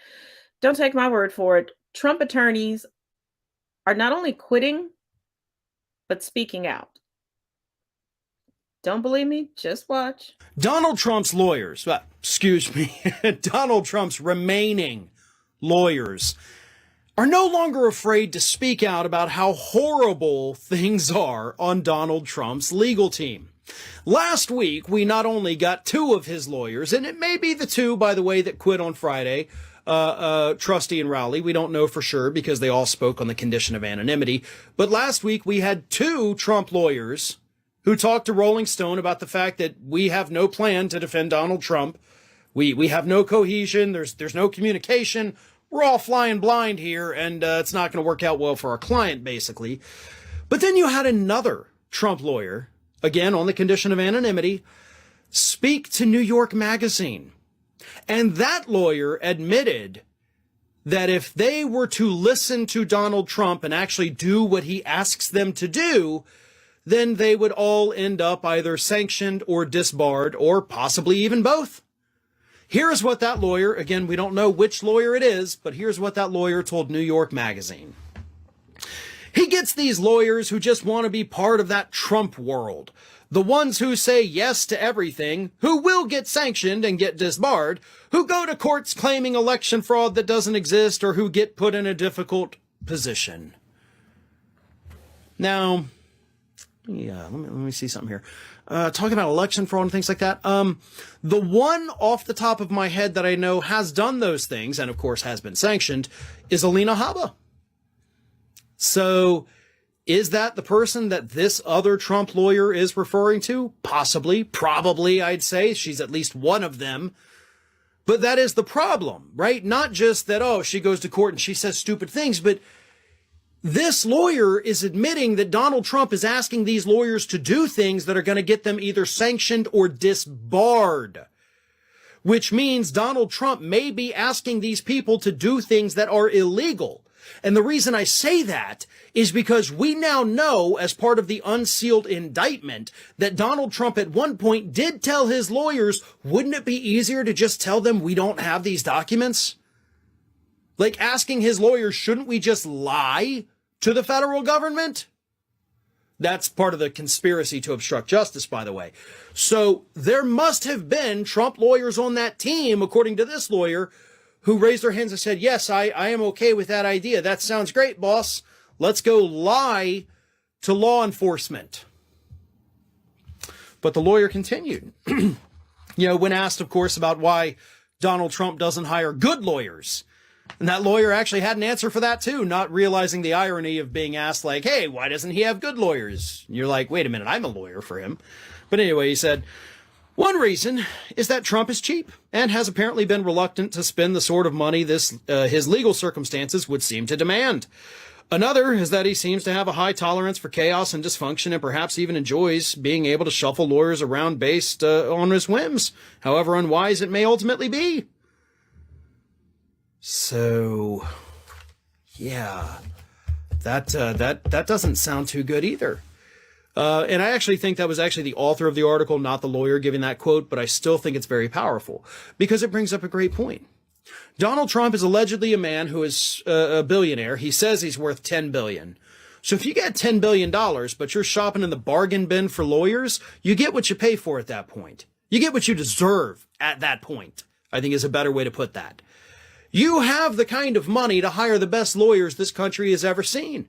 don't take my word for it. Trump attorneys are not only quitting, but speaking out. Don't believe me? Just watch. Donald Trump's lawyers, Donald Trump's remaining lawyers are no longer afraid to speak out about how horrible things are on Donald Trump's legal team. Last week, we not only got two of his lawyers, and it may be the two, by the way, that quit on Friday, Trusty and Rowley. We don't know for sure because they all spoke on the condition of anonymity. But last week we had two Trump lawyers who talked to Rolling Stone about the fact that we have no plan to defend Donald Trump. We have no cohesion. There's no communication. We're all flying blind here, and it's not going to work out well for our client, basically. But then you had another Trump lawyer, again on the condition of anonymity, speak to New York Magazine. And that lawyer admitted that if they were to listen to Donald Trump and actually do what he asks them to do, then they would all end up either sanctioned or disbarred or possibly even both. Here's what that lawyer, again, we don't know which lawyer it is, but here's what that lawyer told New York Magazine. He gets these lawyers who just want to be part of that Trump world. The ones who say yes to everything, who will get sanctioned and get disbarred, who go to courts claiming election fraud that doesn't exist, or who get put in a difficult position. Now, yeah, let me see something here. Talking about election fraud and things like that. The one off the top of my head that I know has done those things, and of course has been sanctioned, is Alina Habba. So, is that the person that this other Trump lawyer is referring to? Possibly, probably, I'd say. She's at least one of them. But that is the problem, right? Not just that, oh, she goes to court and she says stupid things, but this lawyer is admitting that Donald Trump is asking these lawyers to do things that are going to get them either sanctioned or disbarred. Which means Donald Trump may be asking these people to do things that are illegal. And the reason I say that is because we now know, as part of the unsealed indictment, that Donald Trump at one point did tell his lawyers, wouldn't it be easier to just tell them we don't have these documents? Like asking his lawyers, shouldn't we just lie to the federal government? That's part of the conspiracy to obstruct justice, by the way. So there must have been Trump lawyers on that team, according to this lawyer, who raised their hands and said, yes, I am okay with that idea. That sounds great, boss. Let's go lie to law enforcement. But the lawyer continued. When asked, of course, about why Donald Trump doesn't hire good lawyers, And that lawyer actually had an answer for that too, not realizing the irony of being asked like, hey, why doesn't he have good lawyers? And you're like, wait a minute, I'm a lawyer for him. But anyway, he said, one reason is that Trump is cheap and has apparently been reluctant to spend the sort of money his legal circumstances would seem to demand. Another is that he seems to have a high tolerance for chaos and dysfunction and perhaps even enjoys being able to shuffle lawyers around based on his whims, however unwise it may ultimately be. So, yeah, that doesn't sound too good either. And I actually think that was actually the author of the article, not the lawyer giving that quote, but I still think it's very powerful because it brings up a great point. Donald Trump is allegedly a man who is a billionaire. He says he's worth $10 billion. So if you get $10 billion, but you're shopping in the bargain bin for lawyers, you get what you pay for at that point. You get what you deserve at that point, I think is a better way to put that. You have the kind of money to hire the best lawyers this country has ever seen.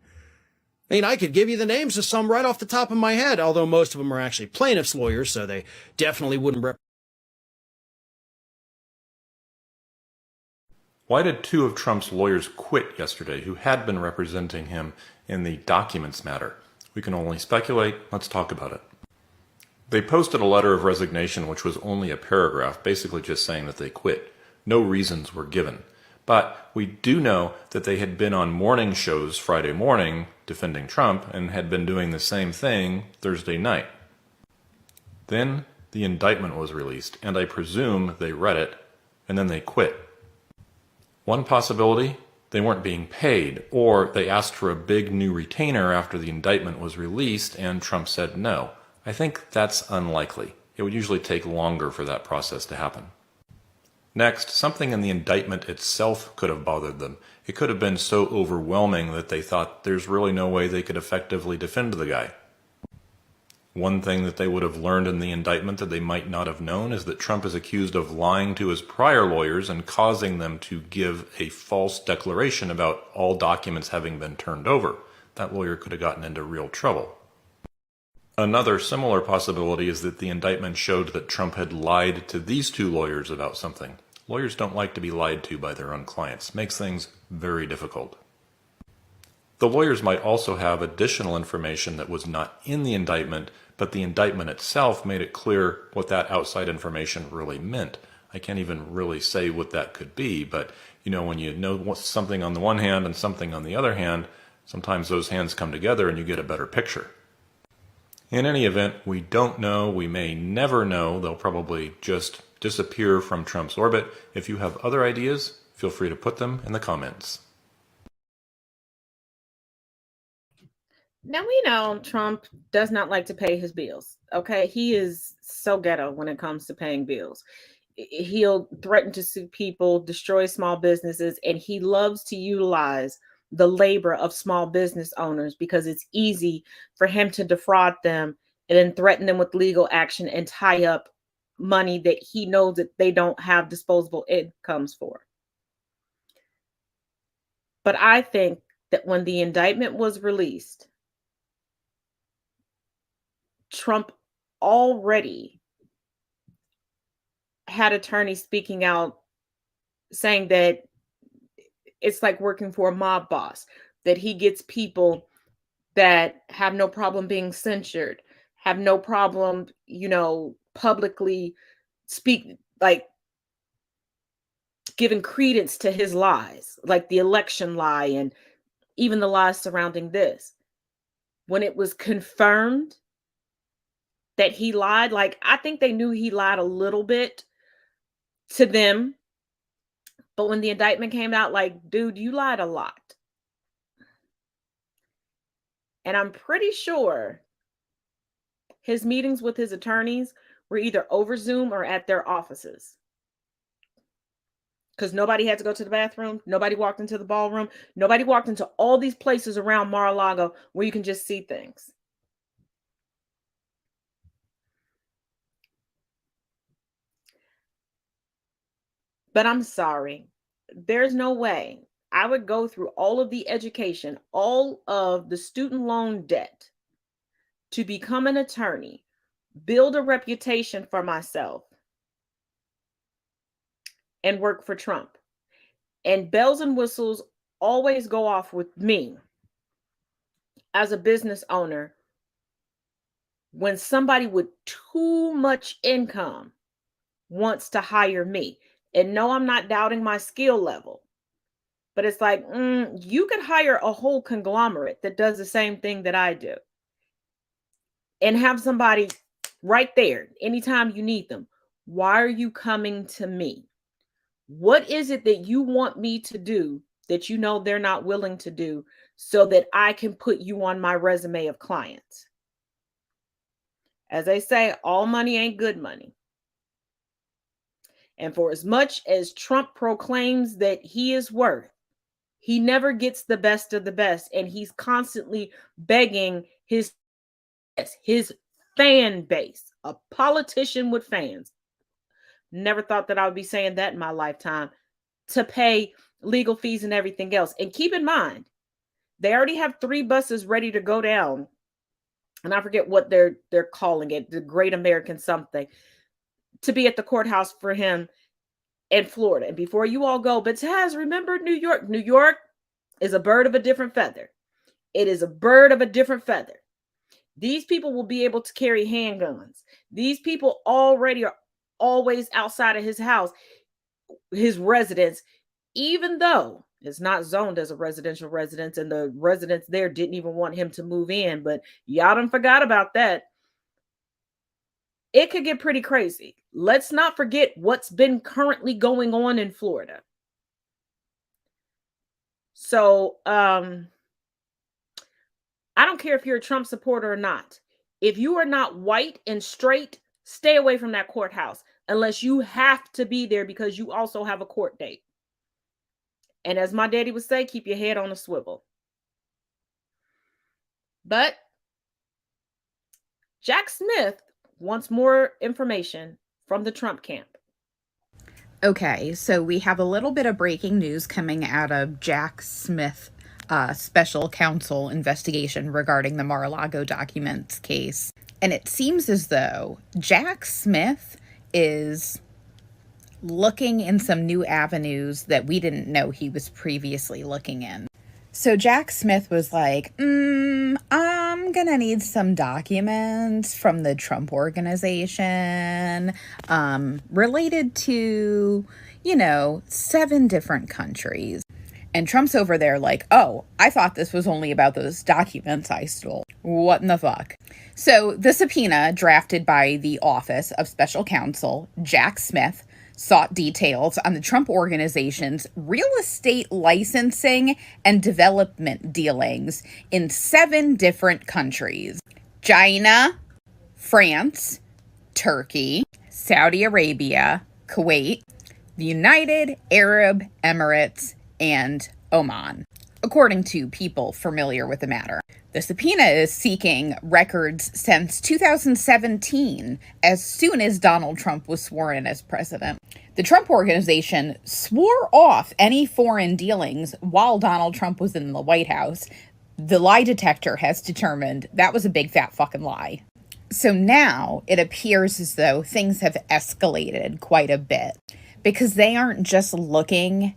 I mean, I could give you the names of some right off the top of my head, although most of them are actually plaintiffs' lawyers, so they definitely wouldn't represent. Why did two of Trump's lawyers quit yesterday who had been representing him in the documents matter? We can only speculate. Let's talk about it. They posted a letter of resignation which was only a paragraph, basically just saying that they quit. No reasons were given. But we do know that they had been on morning shows Friday morning defending Trump and had been doing the same thing Thursday night. Then the indictment was released, and I presume they read it, and then they quit. One possibility, they weren't being paid, or they asked for a big new retainer after the indictment was released and Trump said no. I think that's unlikely. It would usually take longer for that process to happen. Next, something in the indictment itself could have bothered them. It could have been so overwhelming that they thought there's really no way they could effectively defend the guy. One thing that they would have learned in the indictment that they might not have known is that Trump is accused of lying to his prior lawyers and causing them to give a false declaration about all documents having been turned over. That lawyer could have gotten into real trouble. Another similar possibility is that the indictment showed that Trump had lied to these two lawyers about something. Lawyers don't like to be lied to by their own clients. Makes things very difficult. The lawyers might also have additional information that was not in the indictment, but the indictment itself made it clear what that outside information really meant. I can't even really say what that could be, but when you know something on the one hand and something on the other hand, sometimes those hands come together and you get a better picture. In any event, we don't know, we may never know, they'll probably just disappear from Trump's orbit. If you have other ideas, feel free to put them in the comments. Now we know Trump does not like to pay his bills. Okay, he is so ghetto when it comes to paying bills. He'll threaten to sue people, destroy small businesses, and he loves to utilize the labor of small business owners because it's easy for him to defraud them and then threaten them with legal action and tie up money that he knows that they don't have disposable incomes for. But I think that when the indictment was released, Trump already had attorneys speaking out saying that it's like working for a mob boss, that he gets people that have no problem being censured, have no problem, publicly giving credence to his lies, like the election lie and even the lies surrounding this. When it was confirmed that he lied, I think they knew he lied a little bit to them. But when the indictment came out, dude, you lied a lot. And I'm pretty sure his meetings with his attorneys were either over Zoom or at their offices. Because nobody had to go to the bathroom. Nobody walked into the ballroom. Nobody walked into all these places around Mar-a-Lago where you can just see things. But I'm sorry, there's no way I would go through all of the education, all of the student loan debt to become an attorney, build a reputation for myself, and work for Trump. And bells and whistles always go off with me as a business owner when somebody with too much income wants to hire me. And no, I'm not doubting my skill level, but it's like, you could hire a whole conglomerate that does the same thing that I do and have somebody right there anytime you need them. Why are you coming to me? What is it that you want me to do that you know they're not willing to do so that I can put you on my resume of clients? As they say, all money ain't good money. And for as much as Trump proclaims that he is worth, he never gets the best of the best. And he's constantly begging his fan base, a politician with fans. Never thought that I would be saying that in my lifetime, to pay legal fees and everything else. And keep in mind, they already have 3 buses ready to go down. And I forget what they're calling it, the Great American something, to be at the courthouse for him in Florida. And before you all go, but Taz, remember New York? New York is a bird of a different feather. It is a bird of a different feather. These people will be able to carry handguns. These people already are always outside of his house, his residence, even though it's not zoned as a residential residence, and the residents there didn't even want him to move in, but y'all done forgot about that. It could get pretty crazy. Let's not forget what's been currently going on in Florida. So, I don't care if you're a Trump supporter or not. If you are not white and straight, stay away from that courthouse unless you have to be there because you also have a court date. And as my daddy would say, keep your head on a swivel. But Jack Smith wants more information from the Trump camp. Okay, so we have a little bit of breaking news coming out of Jack Smith special counsel investigation regarding the Mar-a-Lago documents case. And it seems as though Jack Smith is looking in some new avenues that we didn't know he was previously looking in. So Jack Smith was like, I'm gonna need some documents from the Trump organization related to, 7 different countries. And Trump's over there like, oh, I thought this was only about those documents I stole. What in the fuck? So the subpoena drafted by the Office of Special Counsel Jack Smith sought details on the Trump organization's real estate licensing and development dealings in 7 different countries: China, France, Turkey, Saudi Arabia, Kuwait, the United Arab Emirates, and Oman, according to people familiar with the matter. The subpoena is seeking records since 2017, as soon as Donald Trump was sworn in as president. The Trump organization swore off any foreign dealings while Donald Trump was in the White House. The lie detector has determined that was a big fat fucking lie. So now it appears as though things have escalated quite a bit, because they aren't just looking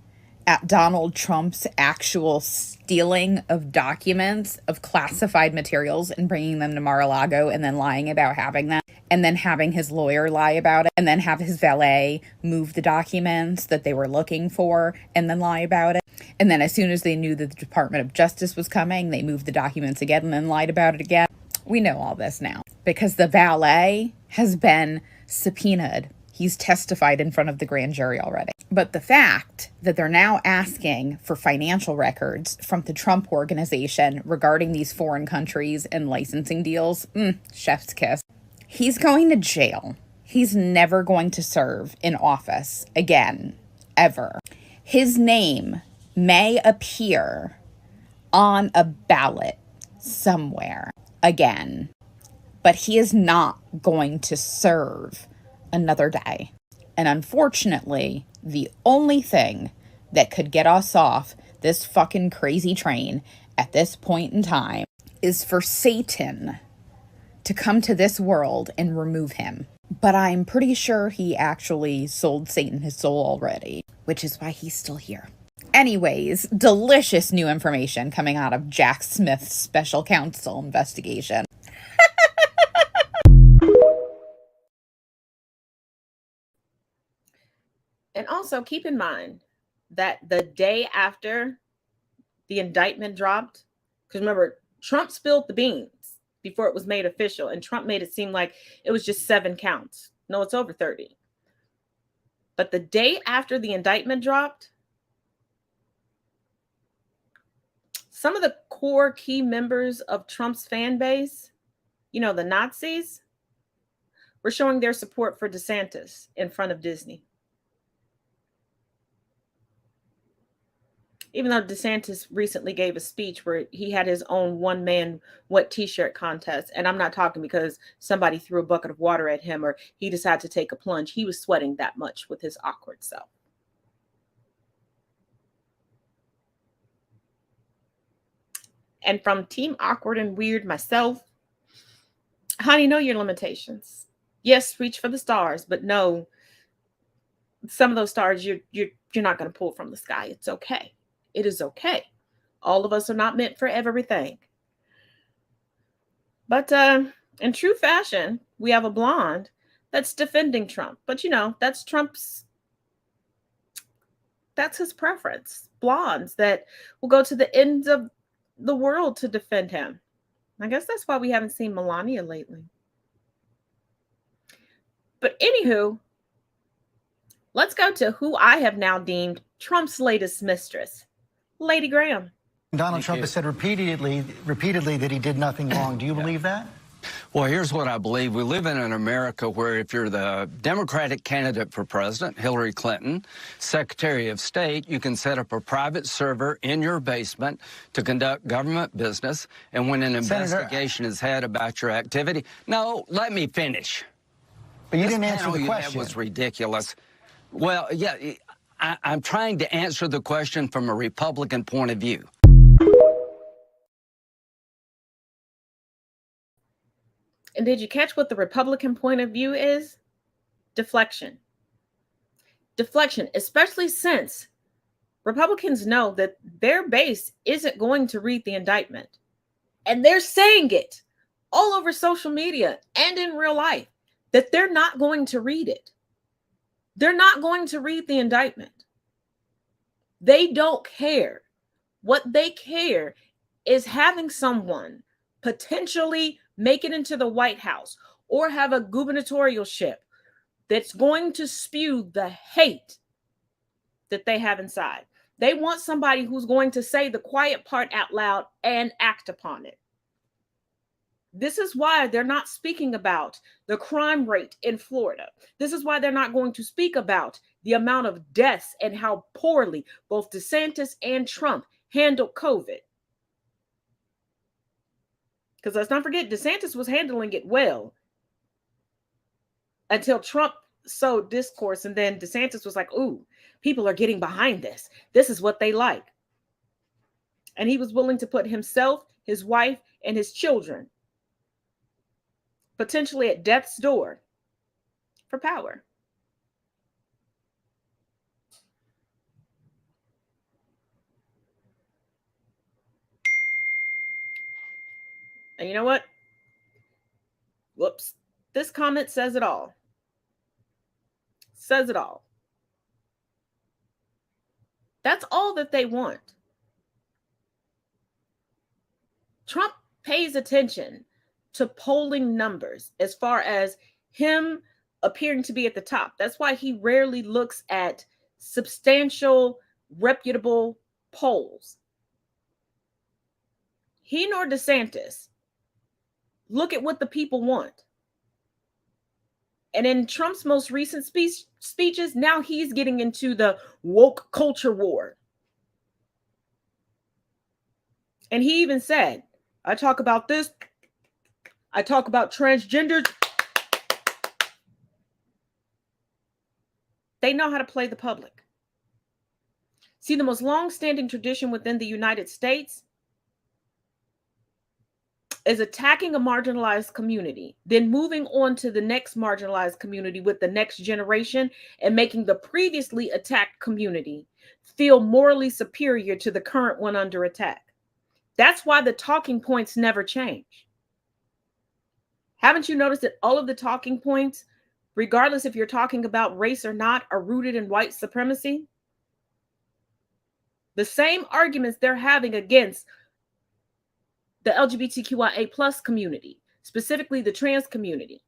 at Donald Trump's actual stealing of documents, of classified materials, and bringing them to Mar-a-Lago and then lying about having them, and then having his lawyer lie about it, and then have his valet move the documents that they were looking for and then lie about it. And then as soon as they knew that the Department of Justice was coming, they moved the documents again and then lied about it again. We know all this now because the valet has been subpoenaed. He's testified in front of the grand jury already. But the fact that they're now asking for financial records from the Trump organization regarding these foreign countries and licensing deals, chef's kiss. He's going to jail. He's never going to serve in office again, ever. His name may appear on a ballot somewhere again, but he is not going to serve another day. And unfortunately, the only thing that could get us off this fucking crazy train at this point in time is for Satan to come to this world and remove him. But I'm pretty sure he actually sold Satan his soul already, which is why he's still here. Anyways, delicious new information coming out of Jack Smith's special counsel investigation. And also keep in mind that the day after the indictment dropped, because remember, Trump spilled the beans before it was made official, and Trump made it seem like it was just 7 counts. No, it's over 30. But the day after the indictment dropped, some of the core key members of Trump's fan base, you know, the Nazis, were showing their support for DeSantis in front of Disney. Even though DeSantis recently gave a speech where he had his own one-man wet t-shirt contest. And I'm not talking because somebody threw a bucket of water at him or he decided to take a plunge. He was sweating that much with his awkward self. And from Team Awkward and Weird myself, honey, know your limitations. Yes, reach for the stars, but no, some of those stars you're not going to pull from the sky. It's okay. It is okay. All of us are not meant for everything. But in true fashion, we have a blonde that's defending Trump. But, you know, that's his preference. Blondes that will go to the ends of the world to defend him. I guess that's why we haven't seen Melania lately. But anywho, let's go to who I have now deemed Trump's latest mistress. Lady Graham. Donald Trump has said repeatedly that he did nothing wrong. Do you believe that? Well, here's what I believe. We live in an America where if you're the Democratic candidate for president, Hillary Clinton, Secretary of State, you can set up a private server in your basement to conduct government business. And when an investigation is had about your activity, no, let me finish. But you didn't answer the question. That was ridiculous. Well, yeah, I'm trying to answer the question from a Republican point of view. And did you catch what the Republican point of view is? Deflection. Deflection, especially since Republicans know that their base isn't going to read the indictment. And they're saying it all over social media and in real life that they're not going to read it. They're not going to read the indictment. They don't care. What they care is having someone potentially make it into the White House or have a gubernatorialship that's going to spew the hate that they have inside. They want somebody who's going to say the quiet part out loud and act upon it. This is why they're not speaking about the crime rate in Florida. This is why they're not going to speak about the amount of deaths and how poorly both DeSantis and Trump handled COVID. Because let's not forget, DeSantis was handling it well until Trump sowed discourse. And then DeSantis was like, ooh, people are getting behind this. This is what they like. And he was willing to put himself, his wife, and his children potentially at death's door for power. And you know what? Whoops. This comment says it all. Says it all. That's all that they want. Trump pays attention to polling numbers as far as him appearing to be at the top. That's why he rarely looks at substantial, reputable polls. He nor DeSantis look at what the people want. And in Trump's most recent speeches, now he's getting into the woke culture war. And he even said, I talk about this. I talk about transgenders. They know how to play the public. See, the most long-standing tradition within the United States is attacking a marginalized community, then moving on to the next marginalized community with the next generation and making the previously attacked community feel morally superior to the current one under attack. That's why the talking points never change. Haven't you noticed that all of the talking points, regardless if you're talking about race or not, are rooted in white supremacy? The same arguments they're having against the LGBTQIA plus community, specifically the trans community,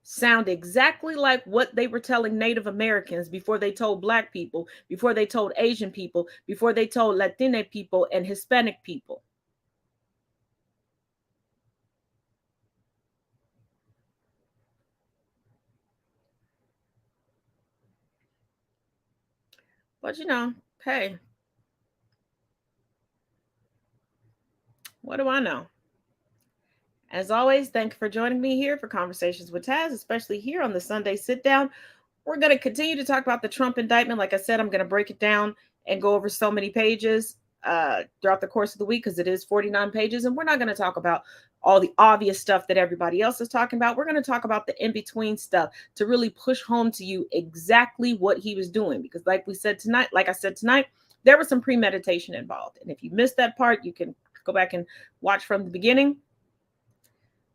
sound exactly like what they were telling Native Americans before they told Black people, before they told Asian people, before they told Latino people and Hispanic people. But you know, hey, what do I know? As always, thank you for joining me here for Conversations with Taz, especially here on the Sunday Sit Down. We're going to continue to talk about the Trump indictment. Like I said, I'm going to break it down and go over so many pages throughout the course of the week because it is 49 pages. And we're not going to talk about all the obvious stuff that everybody else is talking about. We're going to talk about the in-between stuff to really push home to you exactly what he was doing. Because like I said tonight, there was some premeditation involved. And if you missed that part, you can go back and watch from the beginning.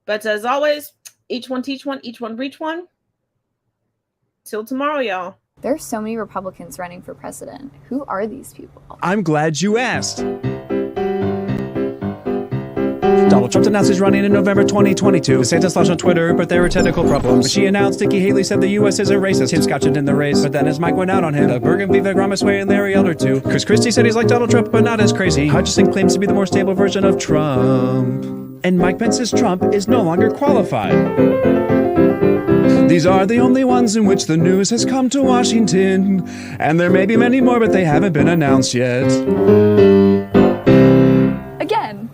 But as always, each one teach one, each one reach one. Till tomorrow, y'all. There's so many Republicans running for president. Who are these people? I'm glad you asked. Donald Trump announced he's running in November 2022. DeSantis launched on Twitter, but there were technical problems. When she announced, Nikki Haley said the U.S. is a racist. Tim Scott in the race, but then as Mike went out on him, the Bergen, Vivek Ramaswamy, and Larry Elder too. Chris Christie said he's like Donald Trump, but not as crazy. Hutchison claims to be the more stable version of Trump. And Mike Pence says Trump is no longer qualified. These are the only ones in which the news has come to Washington. And there may be many more, but they haven't been announced yet. Again,